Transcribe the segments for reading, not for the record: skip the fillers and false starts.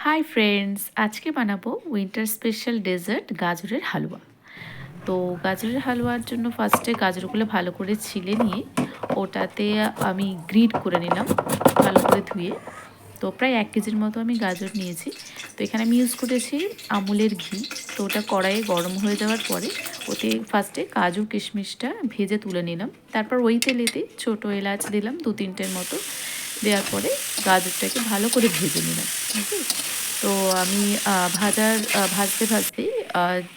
Hi friends, আজকে বানাবো winter special dessert গাজরের হালুয়া। তো গাজরের হালুয়ার জন্য ফার্স্টে গাজরগুলো ভালো করে ছিলে নিয়ে ওটাতে আমি গ্রিট করে নিলাম ভালো করে ধুয়ে। তো প্রায় 1 কেজির মতো আমি গাজর নিয়েছি। তো এখানে আমি ইউজ করেছি আমুলের ঘি। তো ওটা কড়াইয়ে গরম হয়ে যাওয়ার পরে ওতে ফার্স্টে কাজু কিশমিশটা ভেজে তুলে নিলাম। তারপর ওই তেলেতে ছোটো এলাচ দিলাম 2-3টের মতো। দেওয়ার পরে গাজরটাকে ভালো করে ভেজে নিলাম। ওকে, তো আমি ভাজতে ভাজতেই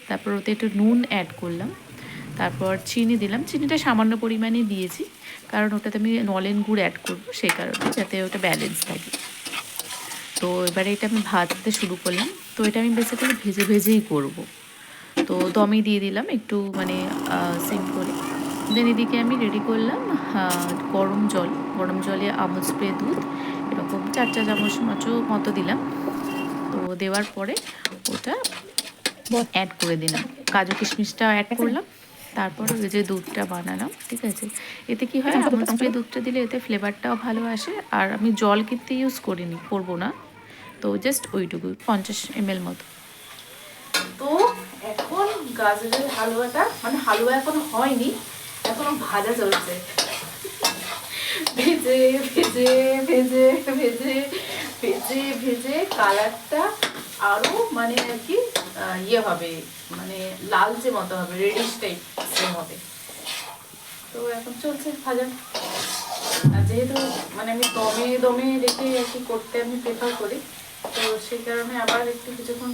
তারপর ওতে একটু নুন অ্যাড করলাম। তারপর চিনি দিলাম, চিনিটা সামান্য পরিমাণে দিয়েছি কারণ ওটাতে আমি নলেন গুড় অ্যাড করবো, সেই কারণে যাতে ওটা ব্যালেন্স থাকে। তো এবারে এটা আমি ভাজতে শুরু করলাম। তো এটা আমি বেসিক্যালি ভেজে ভেজেই করব। তো দমে দিয়ে দিলাম একটু মানে সিম করে। দেন এদিকে আমি রেডি করলাম গরম জলে আমুল স্প্রে দুধ এরকম 4 চা চামচ মতো দিলাম। তো দেওয়ার পরে ওটা অ্যাড করে দিলাম, কাজু কিশমিশটা অ্যাড করলাম। তারপর ওই যে দুধটা বানালাম, ঠিক আছে। এতে কি হয়, আমুল স্প্রে দুধটা দিলে এতে ফ্লেভারটাও ভালো আসে। আর আমি জল কিন্তু ইউজ করবো না। তো জাস্ট ওইটুকু 50 ml মতো। তো এখন গাজরের হালুয়াটা মানে হালুয়া এখন হয়নি, এখনো ভাজা চলছে। ভেজে ভেজে ভেজে ভেজে ভেজে ভেজে কালারটা আরও মানে আর কি ইয়ে হবে, মানে লালচে মতো হবে, রেডিশ টাইপ হবে। তো এখন চলছে ভাজা। আর যেহেতু মানে আমি দমে দমে রেখে আর কি করতে আমি প্রেফার করি, তো সেই কারণে আবার একটু কিছুক্ষণ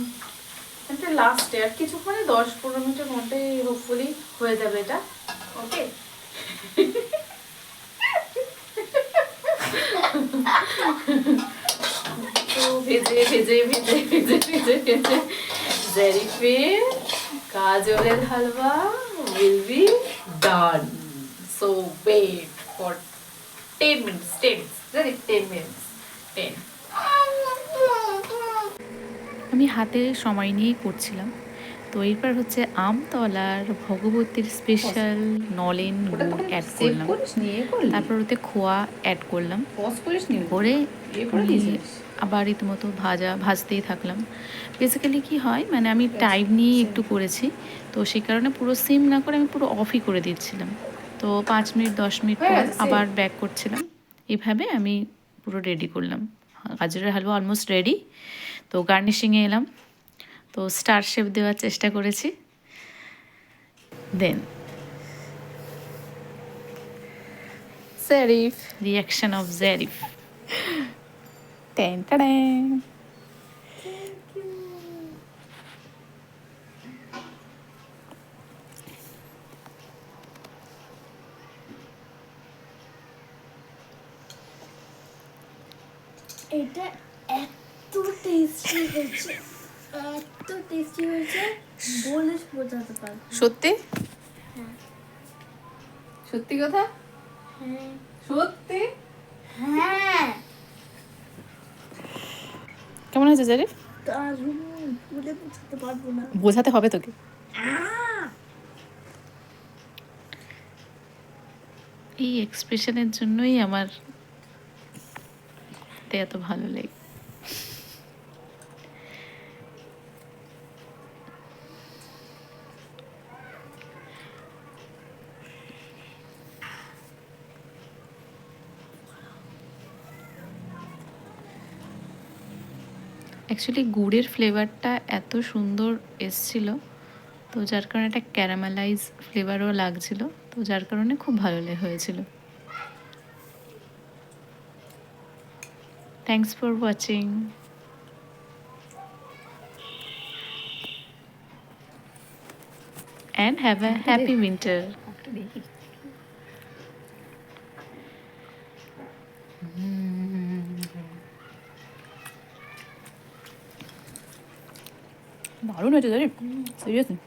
এটা লাস্টে আর কিছুক্ষণে 10-15 মিনিটের মধ্যেই হোপফুলি হয়ে যাবে এটা। ওকে, তো ভেজে ভেজে ভেজে ভেজে ভেজে ভেজে জেরিফের গাজরের হালুয়া will be done. So wait for 10 minutes. 10 minutes. 10. আমি হাতে সময় নিয়েই করছিলাম। তো এরপর হচ্ছে আমতলার ভগবতীর স্পেশাল নলেন গুড় অ্যাড করলাম। তারপর ওতে খোয়া অ্যাড করলাম করে আমি আবার রীতিমতো ভাজতেই থাকলাম। বেসিক্যালি কি হয়, মানে আমি টাইম নিয়ে একটু করেছি, তো সেই কারণে পুরো সিম না করে আমি পুরো অফই করে দিচ্ছিলাম। তো 5 মিনিট 10 মিনিট পর আবার ব্যাক করছিলাম। এভাবে আমি পুরো রেডি করলাম। গাজরের হালুয়া অলমোস্ট রেডি। তো গার্নিশিংয়ে এলাম। তো স্টার শেপ দেওয়ার চেষ্টা করেছি। দেন Zarif. Reaction of Zarif. Ten, ta-da. এটা এত টেস্টি হয়েছে, এত টেস্টি হয়েছে বলে বোঝাতে পারবো না। সত্যি? হ্যাঁ সত্যি কথা? হ্যাঁ সত্যি? হ্যাঁ, কেমন হয়েছে জারিফ? দারুণ, বলে বোঝাতে পারবো না। বোঝাতে হবে তোকে। এই এক্সপ্রেশনের জন্যই আমার এত ভালো লাগে। অ্যাকচুয়ালি গুড়ের ফ্লেভারটা এত সুন্দর এসছিল, তো যার কারণে একটা ক্যারামেলাইজ ফ্লেভারও লাগছিল, তো যার কারণে খুব ভালো হয়েছিল। Thanks for watching and have a happy winter. দারুণ হয়েছে জারিফ, সিরিয়াসলি।